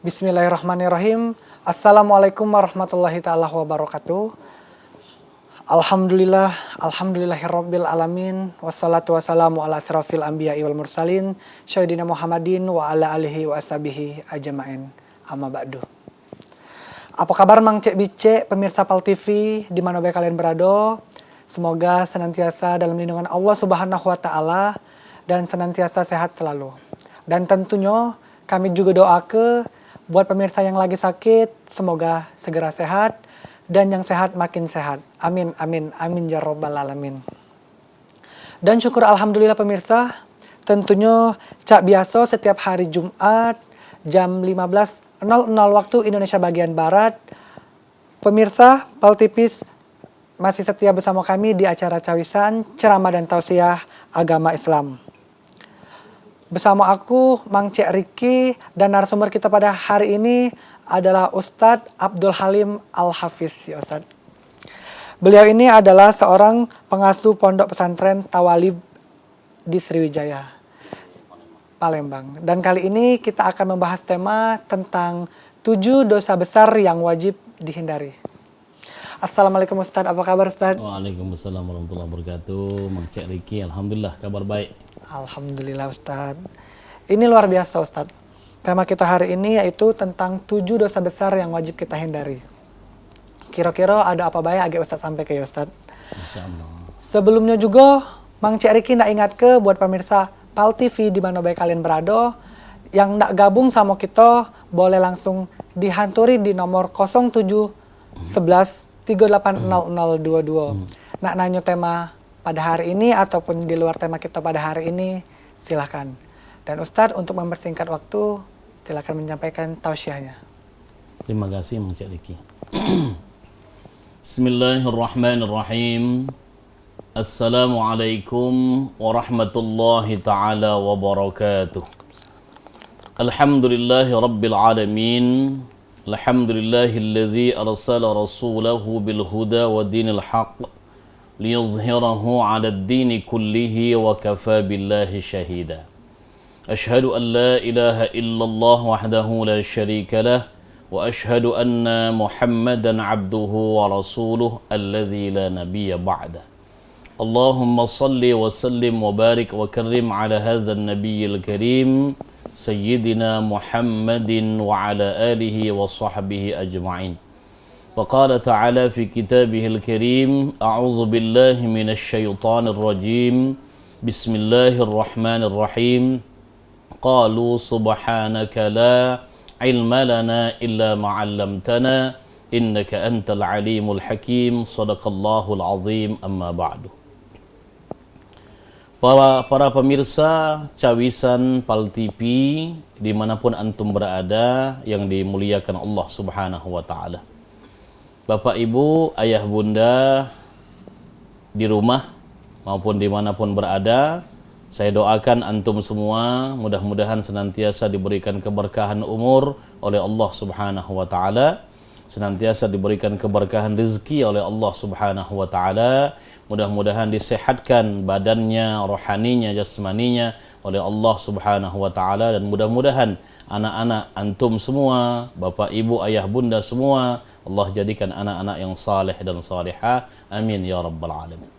Bismillahirrahmanirrahim. Assalamualaikum warahmatullahi ta'ala wabarakatuh. Alhamdulillahirabbil alamin. Wassalatu wassalamu ala asrafil anbiya'i wal mursalin Sayyidina Muhammadin wa ala alihi wa ashabihi ajma'in. Amma ba'du. Apa kabar Mang Cek Bice, pemirsa Pal TV di mana baik kalian berada? Semoga senantiasa dalam lindungan Allah Subhanahu wa taala dan senantiasa sehat selalu. Dan tentunya kami juga doa buat pemirsa yang lagi sakit, semoga segera sehat, dan yang sehat makin sehat. Amin, amin, amin ya robbal alamin. Dan syukur alhamdulillah pemirsa, tentunya cak biasa setiap hari Jumat jam 15.00 waktu Indonesia bagian Barat, pemirsa Pal TV masih setia bersama kami di acara cawisan, ceramah dan tausiah agama Islam. Bersama aku, Mang Cek Riki, dan narasumber kita pada hari ini adalah Ustadz Abdul Halim Al-Hafiz. Ya Ustadz. Beliau ini adalah seorang pengasuh pondok pesantren Tawalib di Sriwijaya, Palembang. Dan kali ini kita akan membahas tema tentang 7 dosa besar yang wajib dihindari. Assalamualaikum Ustadz, apa kabar Ustadz? Waalaikumsalam warahmatullahi wabarakatuh. Mang Cek Riki, alhamdulillah kabar baik. Alhamdulillah Ustadz. Ini luar biasa Ustadz. Tema kita hari ini yaitu tentang 7 dosa besar yang wajib kita hindari. Kira-kira ada apa baik agak Ustadz sampai ke Ustadz? Insyaallah. Sebelumnya juga Mang Cek Riki nak ingat buat pemirsa Pal TV di mana baik kalian berada, yang nak gabung sama kita boleh langsung dihanturi di nomor 07 11 380022. Nak nanya tema pada hari ini ataupun di luar tema kita pada hari ini, silahkan. Dan Ustadz untuk mempersingkat waktu, silahkan menyampaikan tausiahnya. Terima kasih Mang Cek Riki. Bismillahirrahmanirrahim. Assalamualaikum warahmatullahi ta'ala wabarakatuh. Alhamdulillahi rabbil alamin. Alhamdulillahilladzi arsala rasulahu bil huda wa dinil haqq liyuzhirahu 'ala ad-dini kullihi wa kafa billahi shahida. Ashhadu an la ilaha illallah wahdahu la syarika lah wa ashhadu anna Muhammadan 'abduhu wa rasuluhu alladzi la nabiyya ba'da. Allahumma salli wa sallim wa barik wa karrim 'ala hadzal nabiyyil karim sayyidina Muhammadin wa 'ala alihi wa sahbihi ajma'in. وقال تعالى في كتابه الكريم أعوذ بالله من الشيطان الرجيم بسم الله الرحمن الرحيم قالوا سبحانك لا علم لنا إلا ما علمتنا إنك أنت العليم الحكيم صدق الله العظيم أما بعد. Para pemirsa cawisan Pal TV dimanapun antum berada yang dimuliakan Allah Subhanahu wa ta'ala, Bapak, Ibu, Ayah, Bunda di rumah maupun dimanapun berada, saya doakan antum semua mudah-mudahan senantiasa diberikan keberkahan umur oleh Allah Subhanahu wa ta'ala, senantiasa diberikan keberkahan rezeki oleh Allah Subhanahu wa ta'ala, mudah-mudahan disehatkan badannya, rohaninya, jasmaninya oleh Allah Subhanahu wa ta'ala, dan mudah-mudahan anak-anak antum semua, Bapak, Ibu, Ayah, Bunda semua, Allah jadikan anak-anak yang saleh dan salihah. Amin ya rabbal alamin.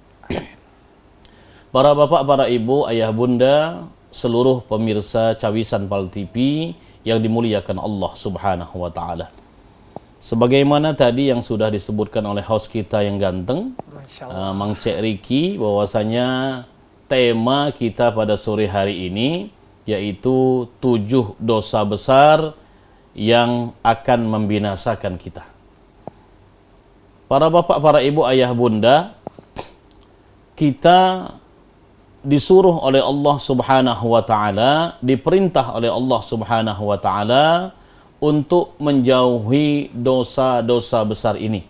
Para bapak, para ibu, ayah, bunda, seluruh pemirsa cawisan Pal TV yang dimuliakan Allah Subhanahu wa taala. Sebagaimana tadi yang sudah disebutkan oleh host kita yang ganteng, Mang Cek Riki, bahwasanya tema kita pada sore hari ini yaitu 7 dosa besar yang akan membinasakan kita. Para bapak, para ibu, ayah, bunda, kita disuruh oleh Allah Subhanahu wa ta'ala, diperintah oleh Allah Subhanahu wa ta'ala untuk menjauhi dosa-dosa besar ini.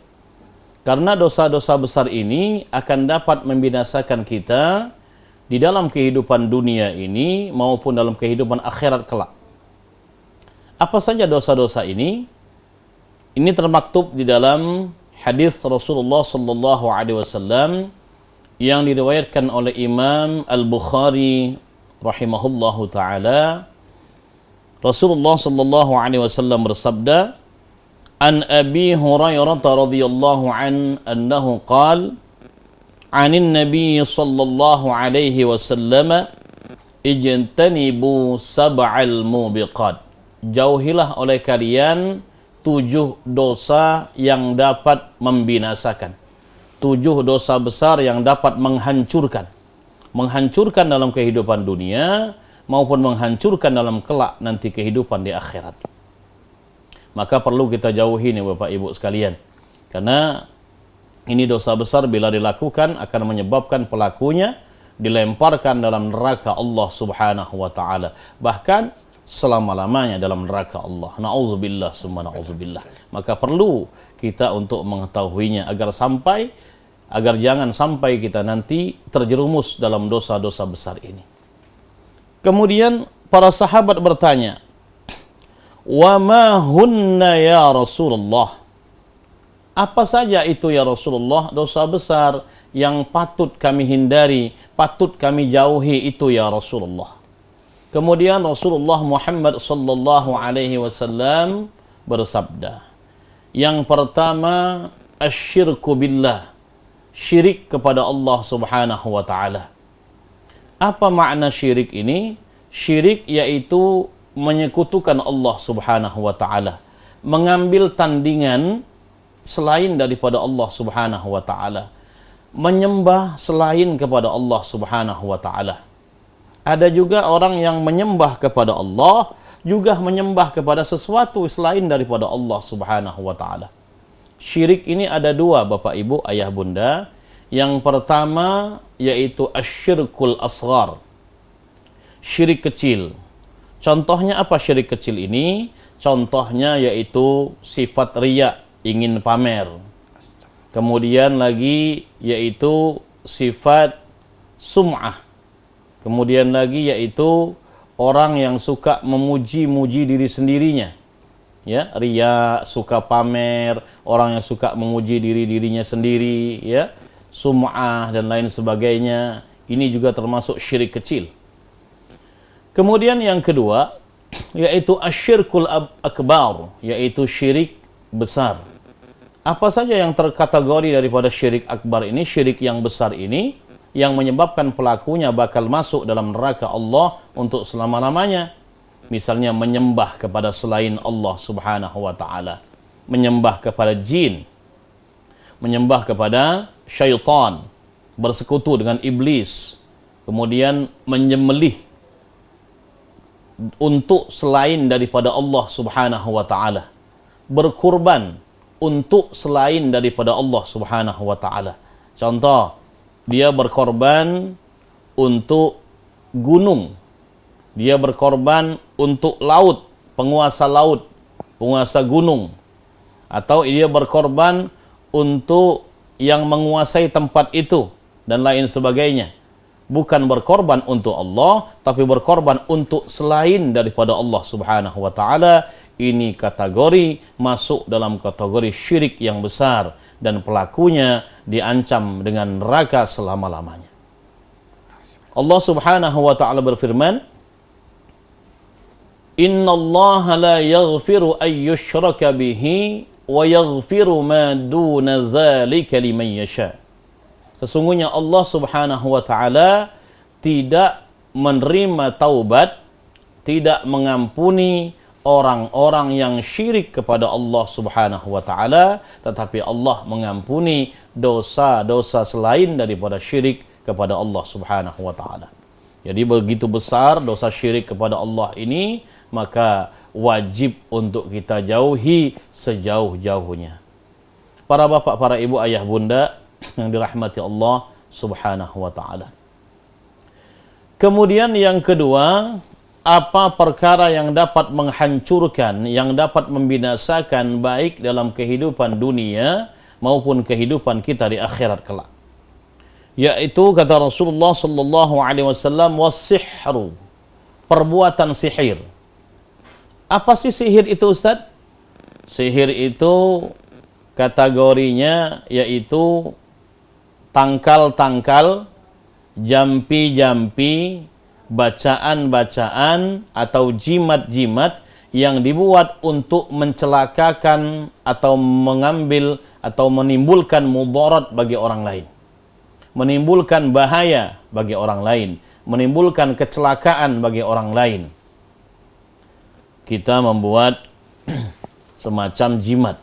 Karena dosa-dosa besar ini akan dapat membinasakan kita di dalam kehidupan dunia ini maupun dalam kehidupan akhirat kelak. Apa saja dosa-dosa ini? Ini termaktub di dalam hadis Rasulullah sallallahu alaihi wasallam yang diriwayatkan oleh Imam Al-Bukhari rahimahullahu taala. Rasulullah sallallahu alaihi wasallam bersabda, "An Abi Hurairah radhiyallahu anhu qala, 'anin Nabi sallallahu alaihi wasallam, ijtanibu sab'al mubiqat." Jauhilah oleh kalian 7 dosa yang dapat membinasakan. 7 dosa besar yang dapat menghancurkan dalam kehidupan dunia maupun menghancurkan dalam kelak nanti kehidupan di akhirat. Maka perlu kita jauhi nih Bapak Ibu sekalian. Karena ini dosa besar bila dilakukan akan menyebabkan pelakunya dilemparkan dalam neraka Allah Subhanahu wa taala. Bahkan selama-lamanya dalam neraka Allah. Nauzubillah summa nauzubillah. Maka perlu kita untuk mengetahuinya agar jangan sampai kita nanti terjerumus dalam dosa-dosa besar ini. Kemudian para sahabat bertanya, "Wa ma hunna ya Rasulullah?" Apa saja itu ya Rasulullah dosa besar yang patut kami hindari, patut kami jauhi itu ya Rasulullah. Kemudian Rasulullah Muhammad sallallahu alaihi wasallam bersabda, yang pertama asyirku billah, syirik kepada Allah Subhanahu wa taala. Apa makna syirik ini? Syirik yaitu menyekutukan Allah Subhanahu wa taala, mengambil tandingan selain daripada Allah Subhanahu wa taala, menyembah selain kepada Allah Subhanahu wa taala. Ada juga orang yang menyembah kepada Allah juga menyembah kepada sesuatu selain daripada Allah Subhanahu wa taala. Syirik ini ada 2 Bapak Ibu, ayah bunda. Yang pertama yaitu asyirkul asghar, syirik kecil. Contohnya apa syirik kecil ini? Contohnya yaitu sifat riya, ingin pamer. Kemudian lagi yaitu sifat sum'ah. Kemudian lagi yaitu orang yang suka memuji-muji diri sendirinya. Ya, riya, suka pamer, orang yang suka memuji dirinya sendiri, ya, sum'ah dan lain sebagainya. Ini juga termasuk syirik kecil. Kemudian yang kedua yaitu asyirkul akbar, yaitu syirik besar. Apa saja yang terkategori daripada syirik akbar ini, syirik yang besar ini, yang menyebabkan pelakunya bakal masuk dalam neraka Allah untuk selama-lamanya. Misalnya menyembah kepada selain Allah Subhanahu wa taala, menyembah kepada jin, menyembah kepada syaitan, bersekutu dengan iblis, kemudian menyembelih untuk selain daripada Allah Subhanahu wa taala, berkurban untuk selain daripada Allah Subhanahu wa taala. Contoh, dia berkorban untuk gunung, dia berkorban untuk laut, penguasa gunung, atau dia berkorban untuk yang menguasai tempat itu dan lain sebagainya. Bukan berkorban untuk Allah, tapi berkorban untuk selain daripada Allah Subhanahu wa taala. Ini kategori masuk dalam kategori syirik yang besar dan pelakunya diancam dengan neraka selama-lamanya. Allah Subhanahu wa taala berfirman, "Innallaha la yaghfiru ay yushraka bihi wa yaghfiru ma duna dzalika liman yasha." Sesungguhnya Allah Subhanahu wa taala tidak menerima taubat, tidak mengampuni orang-orang yang syirik kepada Allah Subhanahu wa taala, tetapi Allah mengampuni dosa-dosa selain daripada syirik kepada Allah Subhanahu wa taala. Jadi begitu besar dosa syirik kepada Allah ini, maka wajib untuk kita jauhi sejauh-jauhnya. Para bapak, para ibu, ayah, bunda yang dirahmati Allah Subhanahu wa taala. Kemudian yang kedua, apa perkara yang dapat menghancurkan, yang dapat membinasakan baik dalam kehidupan dunia maupun kehidupan kita di akhirat kelak. Yaitu kata Rasulullah sallallahu alaihi wasallam, was-sihru, perbuatan sihir. Apa sih sihir itu, Ustaz? Sihir itu kategorinya yaitu tangkal-tangkal, jampi-jampi, bacaan-bacaan atau jimat-jimat yang dibuat untuk mencelakakan atau mengambil atau menimbulkan mudarat bagi orang lain, menimbulkan bahaya bagi orang lain, menimbulkan kecelakaan bagi orang lain. Kita membuat semacam jimat.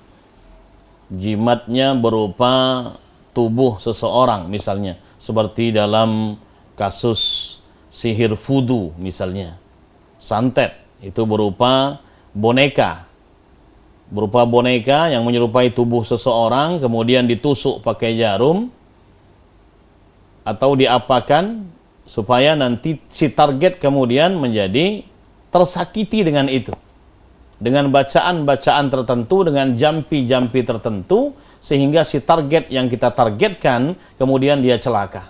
Jimatnya berupa tubuh seseorang misalnya, seperti dalam kasus sihir vudu misalnya. Santet itu berupa boneka yang menyerupai tubuh seseorang, kemudian ditusuk pakai jarum atau diapakan supaya nanti si target kemudian menjadi tersakiti dengan itu, dengan bacaan-bacaan tertentu, dengan jampi-jampi tertentu, sehingga si target yang kita targetkan kemudian dia celaka.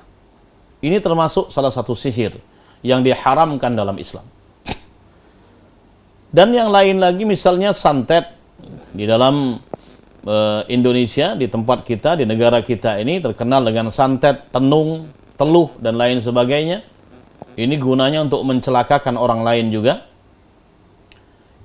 Ini termasuk salah satu sihir yang diharamkan dalam Islam. Dan yang lain lagi misalnya santet. Di dalam Indonesia, di tempat kita, di negara kita ini terkenal dengan santet, tenung, teluh, dan lain sebagainya. Ini gunanya untuk mencelakakan orang lain juga.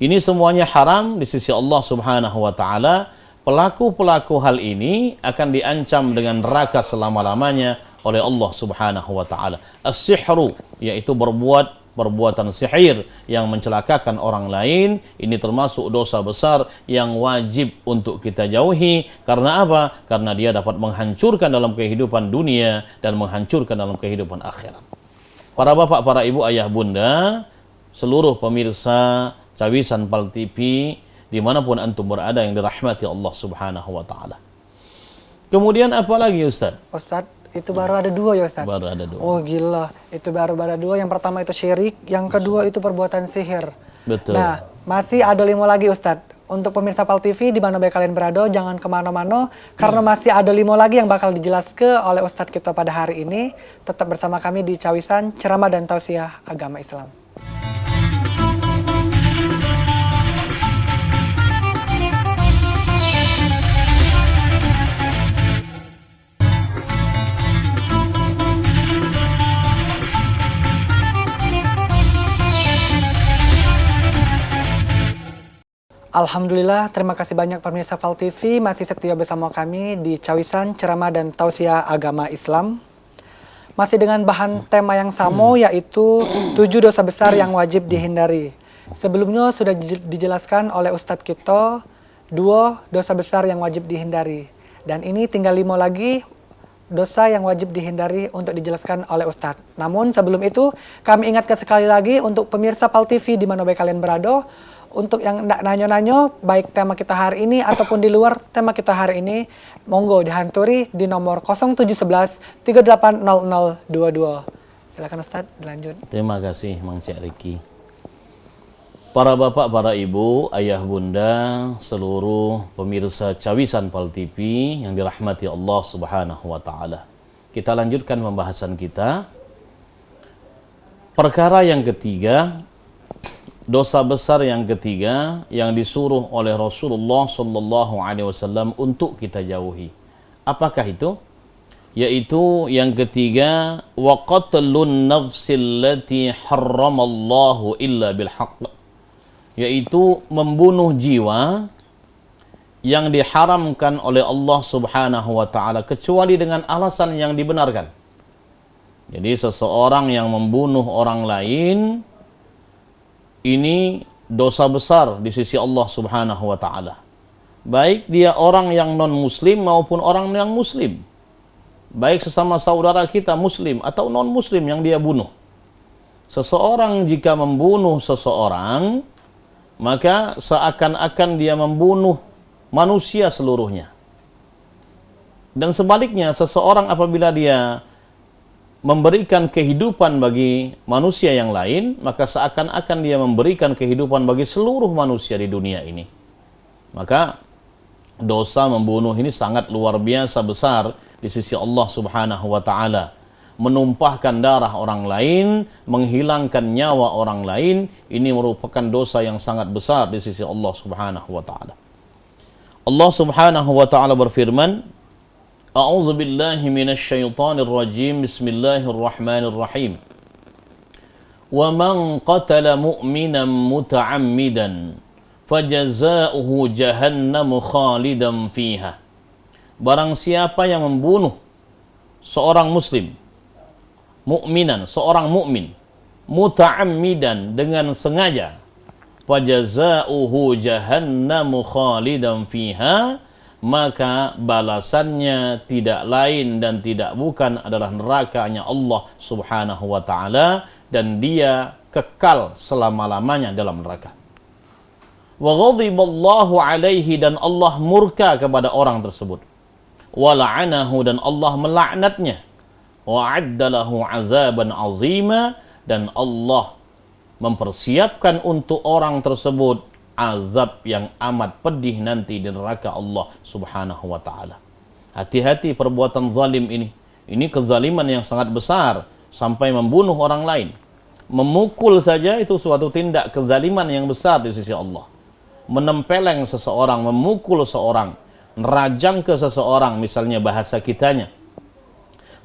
Ini semuanya haram di sisi Allah Subhanahu wa Ta'ala. Pelaku-pelaku hal ini akan diancam dengan neraka selama-lamanya oleh Allah Subhanahu wa Ta'ala. As-sihru, yaitu berbuat perbuatan sihir yang mencelakakan orang lain, ini termasuk dosa besar yang wajib untuk kita jauhi. Karena apa? Karena dia dapat menghancurkan dalam kehidupan dunia dan menghancurkan dalam kehidupan akhirat. Para bapak, para ibu, ayah, bunda, seluruh pemirsa Cawisan Pal TV dimanapun antum berada yang dirahmati Allah Subhanahu wa Ta'ala. Kemudian apa lagi Ustaz? Ustaz, itu baru ada 2 ya Ustaz? Baru ada 2. Oh gila, itu baru ada 2. Yang pertama itu syirik, yang kedua itu perbuatan sihir. Betul. Nah, masih ada 5 lagi Ustaz. Untuk pemirsa Pal TV di mana baik kalian berada, jangan kemana-mana, karena masih ada 5 lagi yang bakal dijelaskan oleh Ustaz kita pada hari ini. Tetap bersama kami di Cawisan Ceramah dan Tausiah Agama Islam. Alhamdulillah, terima kasih banyak pemirsa Pal TV masih setia bersama kami di Cawisan Ceramah dan Tausiah Agama Islam. Masih dengan bahan tema yang sama, yaitu 7 dosa besar yang wajib dihindari. Sebelumnya sudah dijelaskan oleh Ustadz kita 2 dosa besar yang wajib dihindari. Dan ini tinggal 5 lagi dosa yang wajib dihindari untuk dijelaskan oleh Ustadz. Namun sebelum itu, kami ingatkan sekali lagi untuk pemirsa Pal TV di mana baik kalian berada, untuk yang nanya-nanya baik tema kita hari ini ataupun di luar tema kita hari ini, monggo dihanturi di nomor 0711 380022. Silakan Ustaz, dilanjut. Terima kasih Mang Cik Riki. Para bapak, para ibu, ayah, bunda, seluruh pemirsa Cawisan Pal TV yang dirahmati Allah Subhanahu wa Ta'ala. Kita lanjutkan pembahasan kita. Perkara yang ketiga, dosa besar yang ketiga yang disuruh oleh Rasulullah sallallahu alaihi wasallam untuk kita jauhi. Apakah itu? Yaitu yang ketiga, wa qatlun nafsil lati harramallahu illa bil haqq. Yaitu membunuh jiwa yang diharamkan oleh Allah Subhanahu wa Ta'ala kecuali dengan alasan yang dibenarkan. Jadi seseorang yang membunuh orang lain, ini dosa besar di sisi Allah Subhanahu wa Ta'ala. Baik dia orang yang non-muslim maupun orang yang muslim. Baik sesama saudara kita muslim atau non-muslim yang dia bunuh. Seseorang jika membunuh seseorang, maka seakan-akan dia membunuh manusia seluruhnya. Dan sebaliknya, seseorang apabila dia memberikan kehidupan bagi manusia yang lain, maka seakan-akan dia memberikan kehidupan bagi seluruh manusia di dunia ini. Maka dosa membunuh ini sangat luar biasa besar di sisi Allah Subhanahu wa Ta'ala. Menumpahkan darah orang lain, menghilangkan nyawa orang lain, ini merupakan dosa yang sangat besar di sisi Allah Subhanahu wa Ta'ala. Allah Subhanahu wa Ta'ala berfirman, A'udzu billahi minasyaitonir rajim. Bismillahirrahmanirrahim. wa man qatala mu'minan muta'ammidan fajaza'uhu jahannamu khalidan fiha. Barang siapa yang membunuh seorang muslim, mukminan, seorang mukmin, muta'ammidan, dengan sengaja, fajaza'uhu jahannamu khalidan fiha, maka balasannya tidak lain dan tidak bukan adalah nerakanya Allah Subhanahu wa taala, dan dia kekal selama-lamanya dalam neraka. Wa ghadiballahu alaihi, dan Allah murka kepada orang tersebut. Wa la'anahu, dan Allah melaknatnya. Wa addalahu azaban azima, dan Allah mempersiapkan untuk orang tersebut azab yang amat pedih nanti di neraka Allah Subhanahu wa taala. Hati-hati perbuatan zalim ini. Ini kezaliman yang sangat besar sampai membunuh orang lain. Memukul saja itu suatu tindak kezaliman yang besar di sisi Allah. Menempeleng seseorang, memukul seorang, nerajang ke seseorang, misalnya bahasa kitanya,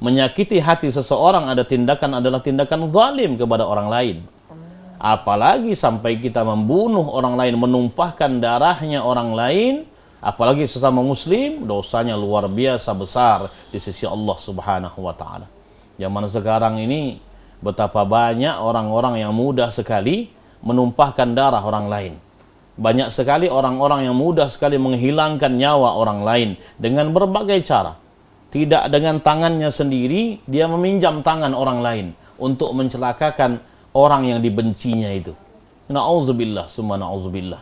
menyakiti hati seseorang adalah tindakan zalim kepada orang lain. Apalagi sampai kita membunuh orang lain, menumpahkan darahnya orang lain, apalagi sesama muslim, dosanya luar biasa besar di sisi Allah Subhanahu wa taala. Zaman sekarang ini betapa banyak orang-orang yang mudah sekali menumpahkan darah orang lain. Banyak sekali orang-orang yang mudah sekali menghilangkan nyawa orang lain dengan berbagai cara. Tidak dengan tangannya sendiri, dia meminjam tangan orang lain untuk mencelakakan orang yang dibencinya itu. Na'udzubillah, summa na'udzubillah.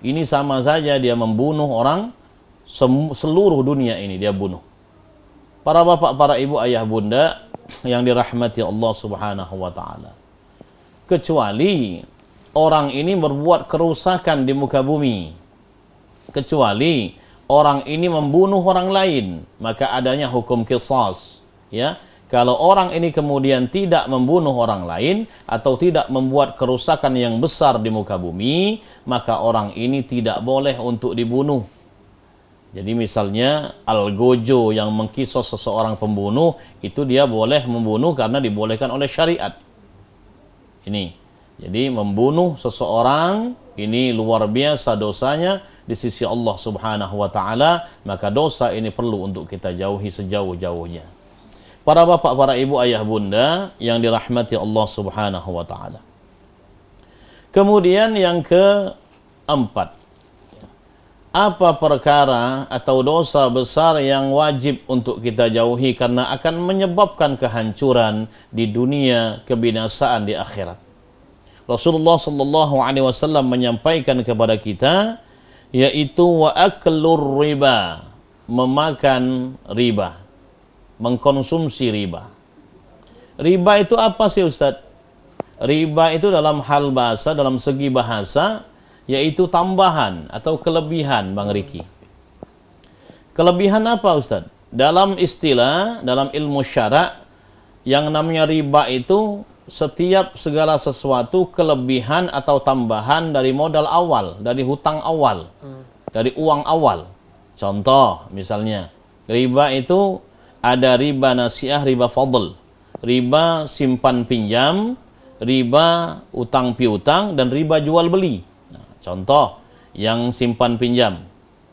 Ini sama saja dia membunuh orang, seluruh dunia ini dia bunuh. Para bapak, para ibu, ayah, bunda yang dirahmati Allah Subhanahu wa taala. Kecuali orang ini berbuat kerusakan di muka bumi, kecuali orang ini membunuh orang lain, maka adanya hukum qisas, ya. Kalau orang ini kemudian tidak membunuh orang lain atau tidak membuat kerusakan yang besar di muka bumi, maka orang ini tidak boleh untuk dibunuh. Jadi misalnya algojo yang mengkisos seseorang pembunuh, itu dia boleh membunuh karena dibolehkan oleh syariat. Ini, jadi membunuh seseorang ini luar biasa dosanya di sisi Allah Subhanahu wa taala, maka dosa ini perlu untuk kita jauhi sejauh-jauhnya. Para bapak, para ibu, ayah, bunda yang dirahmati Allah Subhanahu wa taala. Kemudian yang keempat, apa perkara atau dosa besar yang wajib untuk kita jauhi karena akan menyebabkan kehancuran di dunia, kebinasaan di akhirat. Rasulullah sallallahu alaihi wasallam menyampaikan kepada kita, yaitu wa aklur riba, memakan riba, mengkonsumsi riba. Riba itu apa sih Ustaz? Riba itu dalam hal bahasa, dalam segi bahasa, yaitu tambahan atau kelebihan, Bang Riki. Kelebihan apa Ustaz? Dalam istilah, dalam ilmu syara', yang namanya riba itu setiap segala sesuatu kelebihan atau tambahan dari modal awal, dari hutang awal, dari uang awal. Contoh misalnya, riba itu ada riba nasiah, riba fadl, riba simpan pinjam, riba utang piutang, dan riba jual beli. Nah, contoh yang simpan pinjam,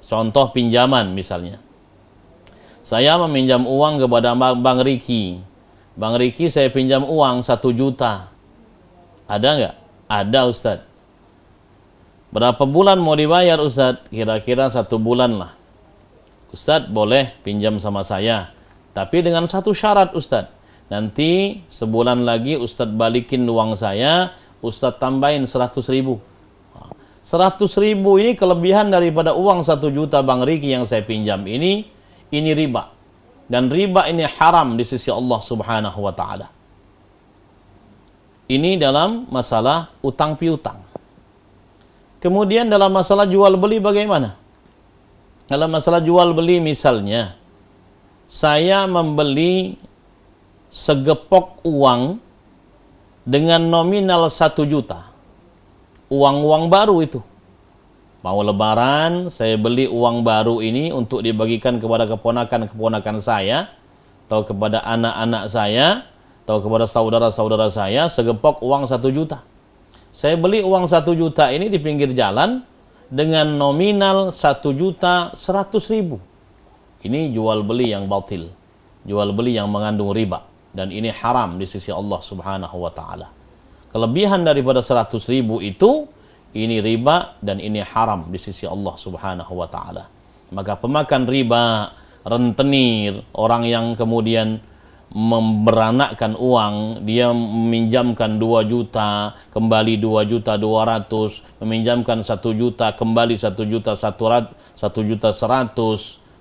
contoh pinjaman misalnya. Saya meminjam uang kepada Bang Riki. Bang Riki, saya pinjam uang 1 juta. Ada nggak? Ada Ustaz. Berapa bulan mau dibayar Ustaz? Kira-kira 1 bulan lah. Ustaz boleh pinjam sama saya, tapi dengan satu syarat Ustaz. Nanti sebulan lagi Ustaz balikin uang saya, Ustaz tambahin 100 ribu. 100 ribu ini kelebihan daripada uang 1 juta Bang Riki yang saya pinjam ini riba. Dan riba ini haram di sisi Allah Subhanahu wa taala. Ini dalam masalah utang piutang. Kemudian dalam masalah jual beli bagaimana? Dalam masalah jual beli misalnya, saya membeli segepok uang dengan nominal 1 juta. Uang-uang baru itu. Mau lebaran, saya beli uang baru ini untuk dibagikan kepada keponakan-keponakan saya atau kepada anak-anak saya atau kepada saudara-saudara saya segepok uang 1 juta. Saya beli uang 1 juta ini di pinggir jalan dengan nominal 1.100.000. Ini jual beli yang batil, jual beli yang mengandung riba, dan ini haram di sisi Allah Subhanahu wa taala. Kelebihan daripada 100.000 itu ini riba dan ini haram di sisi Allah Subhanahu wa taala. Maka pemakan riba, rentenir, orang yang kemudian memberanakkan uang, dia meminjamkan 2 juta, kembali 2.200.000, meminjamkan 1 juta, kembali 1.100.000,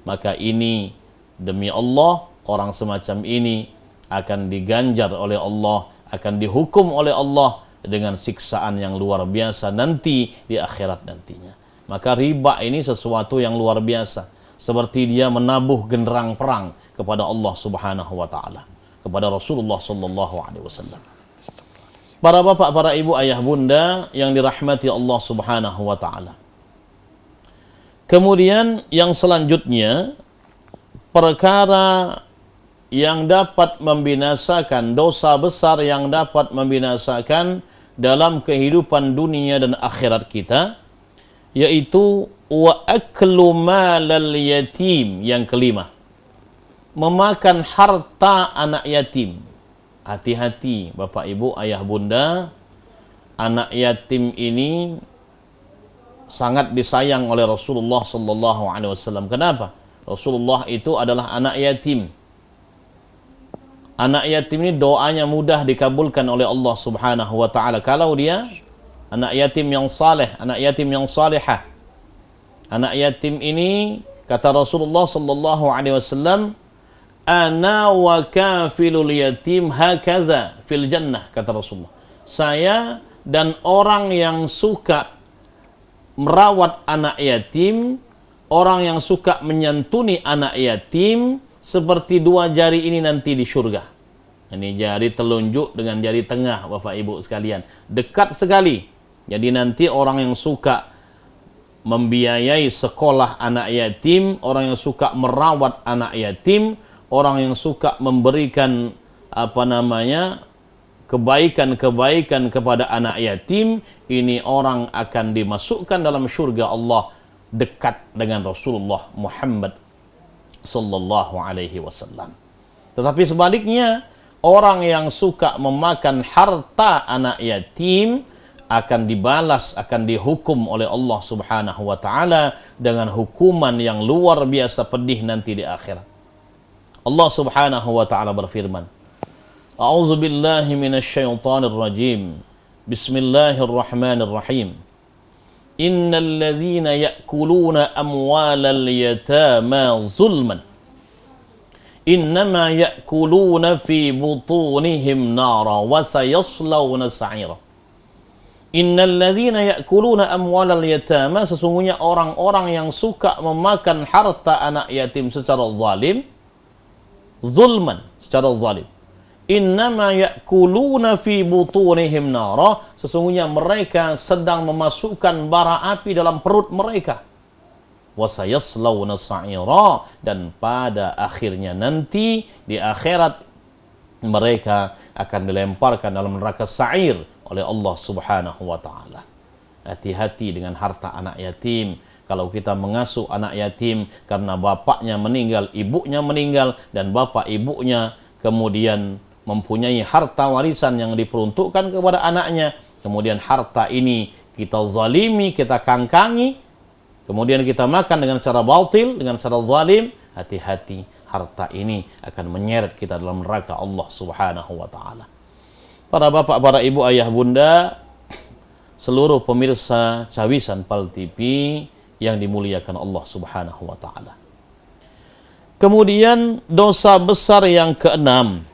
maka ini demi Allah, orang semacam ini akan diganjar oleh Allah, akan dihukum oleh Allah dengan siksaan yang luar biasa nanti di akhirat nantinya. Maka riba ini sesuatu yang luar biasa, seperti dia menabuh genderang perang kepada Allah Subhanahu wa taala, kepada Rasulullah sallallahu alaihi wasallam. Para bapak, para ibu, ayah, bunda yang dirahmati Allah Subhanahu wa taala. Kemudian yang selanjutnya, perkara yang dapat membinasakan, dosa besar yang dapat membinasakan dalam kehidupan dunia dan akhirat kita, yaitu wa aklu malal yatim, yang kelima, memakan harta anak yatim. Hati-hati bapak ibu, ayah bunda, anak yatim ini sangat disayang oleh Rasulullah sallallahu alaihi wasallam. Kenapa? Rasulullah itu adalah anak yatim. Anak yatim ini doanya mudah dikabulkan oleh Allah Subhanahu wa taala kalau dia anak yatim yang saleh, anak yatim yang salihah. Anak yatim ini, kata Rasulullah sallallahu alaihi wasallam, ana wa kafilul yatim hakaza fil jannah, kata Rasulullah. Saya dan orang yang suka merawat anak yatim, orang yang suka menyantuni anak yatim, seperti 2 jari ini nanti di surga. Ini jari telunjuk dengan jari tengah, bapak ibu sekalian, dekat sekali. Jadi nanti orang yang suka membiayai sekolah anak yatim, orang yang suka merawat anak yatim, orang yang suka memberikan kebaikan-kebaikan kepada anak yatim, ini orang akan dimasukkan dalam surga Allah, dekat dengan Rasulullah Muhammad sallallahu alaihi wasallam. Tetapi sebaliknya, orang yang suka memakan harta anak yatim akan dibalas, akan dihukum oleh Allah Subhanahu wa taala dengan hukuman yang luar biasa pedih nanti di akhirat. Allah Subhanahu wa taala berfirman, A'udzu billahi minasyaitonir rajim. Bismillahirrahmanirrahim. Innal ladzina ya'kuluna amwalal yatama zulman innama ya'kuluna fi butunihim nara wa sayaslawna sa'ira. Innal ladzina ya'kuluna amwalal yatama, sesungguhnya orang-orang yang suka memakan harta anak yatim secara zalim, zulman, secara zalim. Innama ya'kuluna fi butunihim nara, sesungguhnya mereka sedang memasukkan bara api dalam perut mereka. Wa sayaslawna sa'ira, dan pada akhirnya nanti di akhirat mereka akan dilemparkan dalam neraka sa'ir oleh Allah Subhanahu wa taala. Hati-hati dengan harta anak yatim. Kalau kita mengasuh anak yatim karena bapaknya meninggal, ibunya meninggal, dan bapak ibunya kemudian mempunyai harta warisan yang diperuntukkan kepada anaknya, kemudian harta ini kita zalimi, kita kangkangi, kemudian kita makan dengan cara batil, dengan cara zalim, hati-hati, harta ini akan menyeret kita dalam neraka Allah Subhanahu wa taala. Para bapak, para ibu, ayah, bunda, seluruh pemirsa Cawisan Pal TV yang dimuliakan Allah Subhanahu wa taala. Kemudian dosa besar yang keenam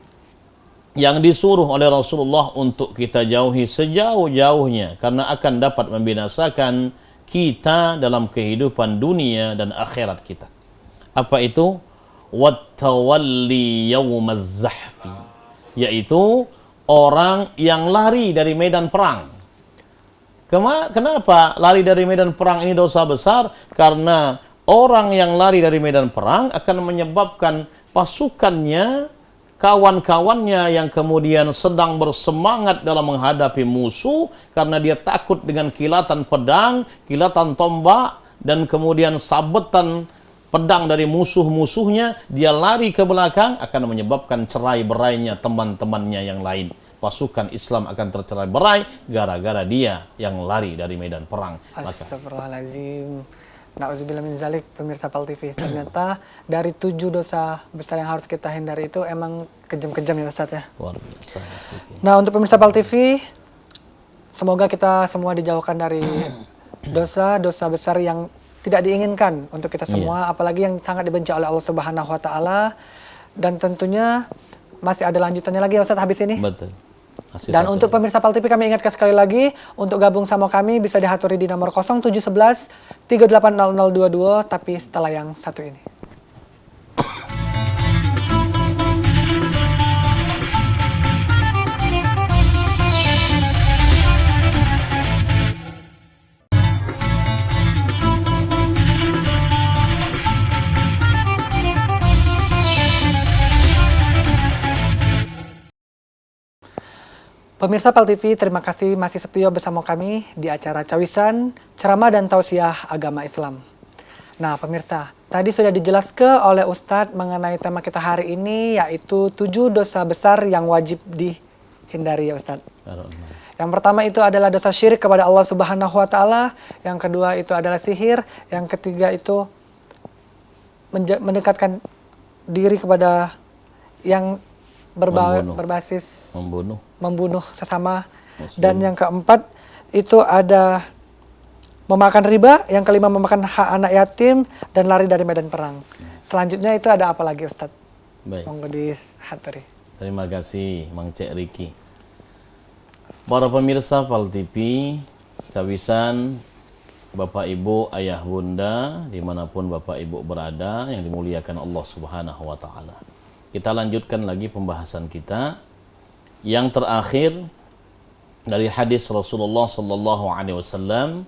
yang disuruh oleh Rasulullah untuk kita jauhi sejauh-jauhnya karena akan dapat membinasakan kita dalam kehidupan dunia dan akhirat kita. Apa itu? Wattawalli yaumaz zahfi, yaitu orang yang lari dari medan perang. Kenapa lari dari medan perang ini dosa besar? Karena orang yang lari dari medan perang akan menyebabkan pasukannya kawan-kawannya yang kemudian sedang bersemangat dalam menghadapi musuh karena dia takut dengan kilatan pedang, kilatan tombak, dan kemudian sabetan pedang dari musuh-musuhnya, dia lari ke belakang, akan menyebabkan cerai-berainya teman-temannya yang lain. Pasukan Islam akan tercerai-berai gara-gara dia yang lari dari medan perang. Astagfirullahaladzim. Na'udzubillah min zalik, pemirsa PAL TV. Ternyata dari 7 dosa besar yang harus kita hindari itu emang kejam-kejam ya Ustadz ya. Luar biasa. Nah, untuk pemirsa PAL TV, semoga kita semua dijauhkan dari dosa-dosa besar yang tidak diinginkan untuk kita semua, apalagi yang sangat dibenci oleh Allah Subhanahu wa taala. Dan tentunya masih ada lanjutannya lagi ya Ustadz habis ini. Betul. Dan untuk pemirsa PAL TV kami ingatkan sekali lagi, untuk gabung sama kami bisa dihaturi di nomor 0711 380022, tapi setelah yang satu ini. Pemirsa PAL TV, terima kasih masih setia bersama kami di acara Cawisan, Ceramah dan Tausiah Agama Islam. Nah pemirsa, tadi sudah dijelaskan oleh Ustadz mengenai tema kita hari ini, yaitu 7 dosa besar yang wajib dihindari ya Ustadz. Yang pertama itu adalah dosa syirik kepada Allah Subhanahu wa taala, yang kedua itu adalah sihir, yang ketiga itu mendekatkan diri kepada yang berbasis membunuh sesama Muslim. Dan yang keempat itu ada memakan riba, yang kelima memakan hak anak yatim, dan lari dari medan perang. Selanjutnya itu ada apa lagi Ustadz? Baik. Monggo dihaturi. Terima kasih Mang Cek Riki. Para pemirsa PAL TV, Cawisan, Bapak Ibu, Ayah Bunda, dimanapun Bapak Ibu berada yang dimuliakan Allah Subhanahu wa taala. Kita lanjutkan lagi pembahasan kita yang terakhir dari hadis Rasulullah sallallahu alaihi wasallam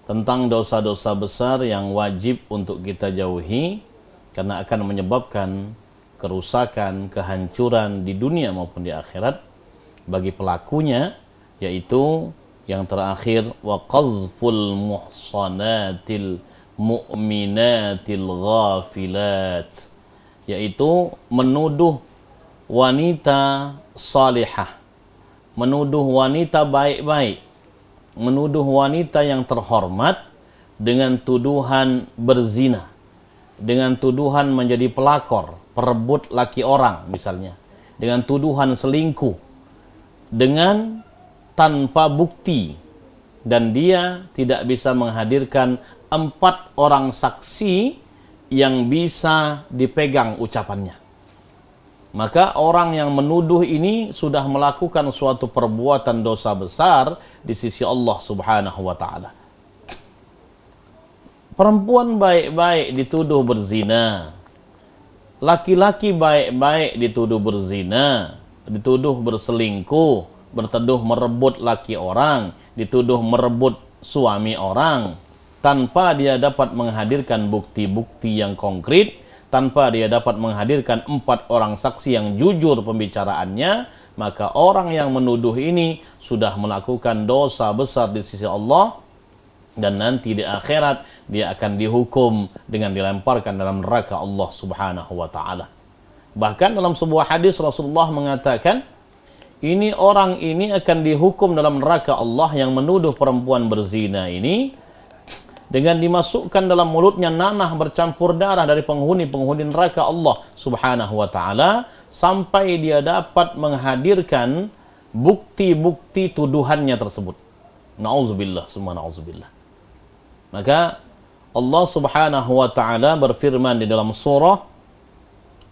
tentang dosa-dosa besar yang wajib untuk kita jauhi karena akan menyebabkan kerusakan, kehancuran di dunia maupun di akhirat bagi pelakunya, yaitu yang terakhir wa qazful muhsanatil mu'minatil ghafilat, yaitu menuduh wanita salihah, menuduh wanita baik-baik, menuduh wanita yang terhormat dengan tuduhan berzina, dengan tuduhan menjadi pelakor, perebut laki orang misalnya, dengan tuduhan selingkuh, dengan tanpa bukti, dan dia tidak bisa menghadirkan 4 orang saksi yang bisa dipegang ucapannya. Maka orang yang menuduh ini sudah melakukan suatu perbuatan dosa besar di sisi Allah Subhanahu wa taala. Perempuan baik-baik dituduh berzina. Laki-laki baik-baik dituduh berzina, dituduh berselingkuh, bertuduh merebut laki orang, dituduh merebut suami orang, tanpa dia dapat menghadirkan bukti-bukti yang konkret, tanpa dia dapat menghadirkan 4 orang saksi yang jujur pembicaraannya, maka orang yang menuduh ini sudah melakukan dosa besar di sisi Allah, dan nanti di akhirat dia akan dihukum dengan dilemparkan dalam neraka Allah Subhanahu wa taala. Bahkan dalam sebuah hadis Rasulullah mengatakan, orang ini akan dihukum dalam neraka Allah yang menuduh perempuan berzina ini, dengan dimasukkan dalam mulutnya nanah bercampur darah dari penghuni-penghuni neraka Allah Subhanahu wa taala, sampai dia dapat menghadirkan bukti-bukti tuduhannya tersebut. Nauzubillah, summa nauzubillah. Maka Allah Subhanahu wa taala berfirman di dalam surah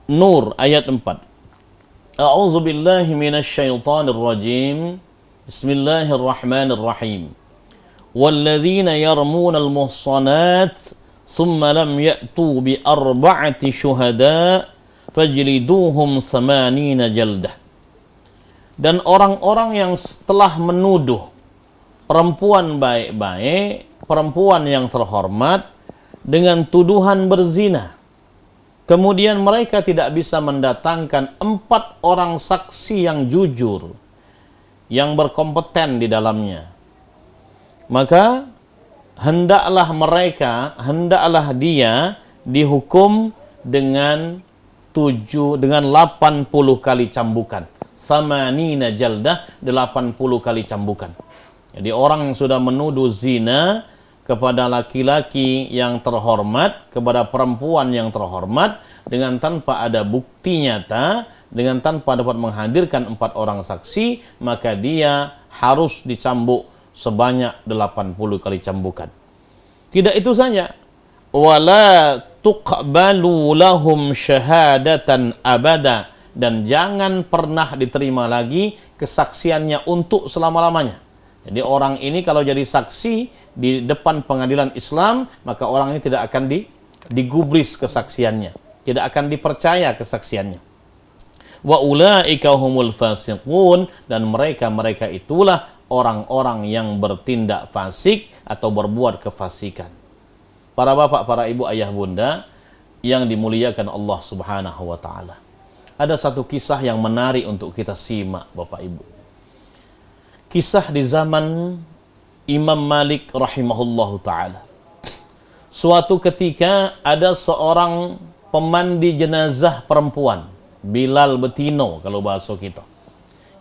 Nur ayat 4. A'udzubillahi minasyaitonir rajim. Bismillahirrahmanirrahim. وَالَّذِينَ يَرْمُونَ الْمُحْصَنَاتِ ثُمَّ لَمْ يَأْتُوا بِأَرْبَعَةِ شُهَدَاءَ فَاجْلِدُوهُمْ 80 جَلْدَةً. Dan orang-orang yang setelah menuduh perempuan baik-baik, perempuan yang terhormat dengan tuduhan berzina, Kemudian mereka tidak bisa mendatangkan 4 orang saksi yang jujur, yang berkompeten di dalamnya. Maka hendaklah dia dihukum dengan 80 kali cambukan. Samanina jaldah, 80 kali cambukan. Jadi orang yang sudah menuduh zina kepada laki-laki yang terhormat, kepada perempuan yang terhormat, dengan tanpa ada bukti nyata, dengan tanpa dapat menghadirkan 4 orang saksi, maka dia harus dicambuk sebanyak 80 kali cambukan. Tidak itu saja, wala tuqbalu lahum syahadatan abada, dan jangan pernah diterima lagi kesaksiannya untuk selama-lamanya. Jadi orang ini kalau jadi saksi di depan pengadilan Islam, maka orang ini tidak akan digubris kesaksiannya, tidak akan dipercaya kesaksiannya. Wa ulaika humul fasiqun, dan mereka itulah orang-orang yang bertindak fasik atau berbuat kefasikan. Para bapak, para ibu, ayah, bunda yang dimuliakan Allah Subhanahu wa taala. Ada satu kisah yang menarik untuk kita simak, bapak ibu. Kisah di zaman Imam Malik rahimahullahu ta'ala. Suatu ketika ada seorang pemandi jenazah perempuan, Bilal Betino kalau bahasa kita.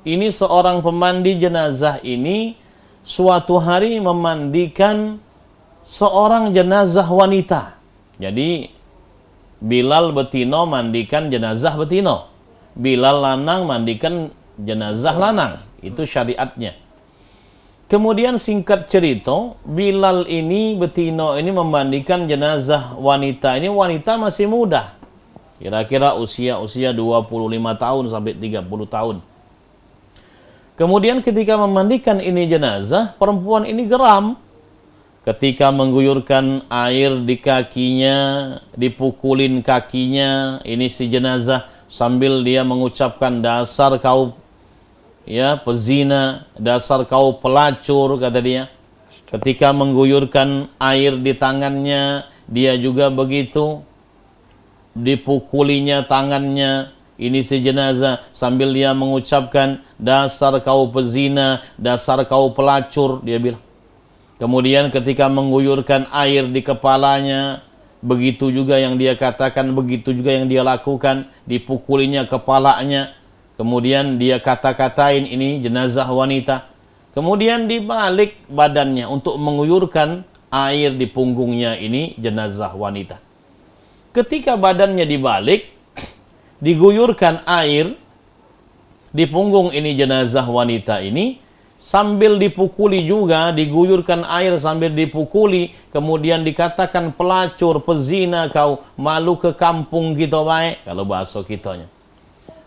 Ini seorang pemandi jenazah ini suatu hari memandikan seorang jenazah wanita. Jadi Bilal Betino mandikan jenazah betino, Bilal lanang mandikan jenazah lanang. Itu syariatnya. Kemudian singkat cerita, Bilal ini, betino ini memandikan jenazah wanita. Ini wanita masih muda. Kira-kira usia 25 tahun sampai 30 tahun. Kemudian ketika memandikan ini jenazah, perempuan ini geram. Ketika mengguyurkan air di kakinya, dipukulin kakinya, ini si jenazah, sambil dia mengucapkan, dasar kau pezina, dasar kau pelacur, kata dia. Ketika mengguyurkan air di tangannya, dia juga begitu, dipukulinya tangannya, ini si jenazah, sambil dia mengucapkan, dasar kau pezina, dasar kau pelacur, dia bilang. Kemudian ketika mengguyurkan air di kepalanya, begitu juga yang dia katakan, begitu juga yang dia lakukan, dipukulinya kepalanya. Kemudian dia kata-katain ini jenazah wanita. Kemudian dibalik badannya untuk mengguyurkan air di punggungnya ini jenazah wanita. Ketika badannya dibalik, diguyurkan air di punggung ini jenazah wanita ini, sambil dipukuli juga, diguyurkan air sambil dipukuli, kemudian dikatakan pelacur, pezina kau, malu ke kampung kita baik, kalau bahasa kitanya.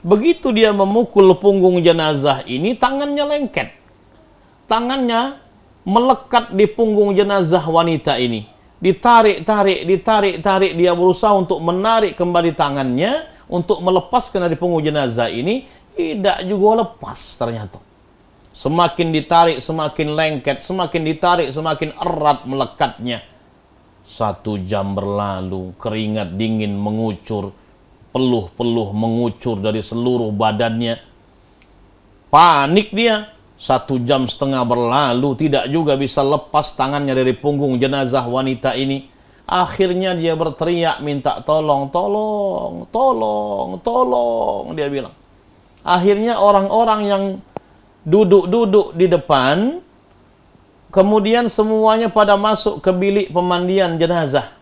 Begitu dia memukul punggung jenazah ini, tangannya lengket. Tangannya melekat di punggung jenazah wanita ini. Ditarik, dia berusaha untuk menarik kembali tangannya, untuk melepaskan dari punggung jenazah ini, tidak juga lepas ternyata. Semakin ditarik, semakin lengket, semakin ditarik, semakin erat melekatnya. 1 jam berlalu, keringat dingin mengucur, peluh-peluh mengucur dari seluruh badannya. Panik dia. 1,5 jam berlalu, tidak juga bisa lepas tangannya dari punggung jenazah wanita ini. Akhirnya dia berteriak minta tolong, dia bilang. Akhirnya orang-orang yang duduk-duduk di depan, kemudian semuanya pada masuk ke bilik pemandian jenazah.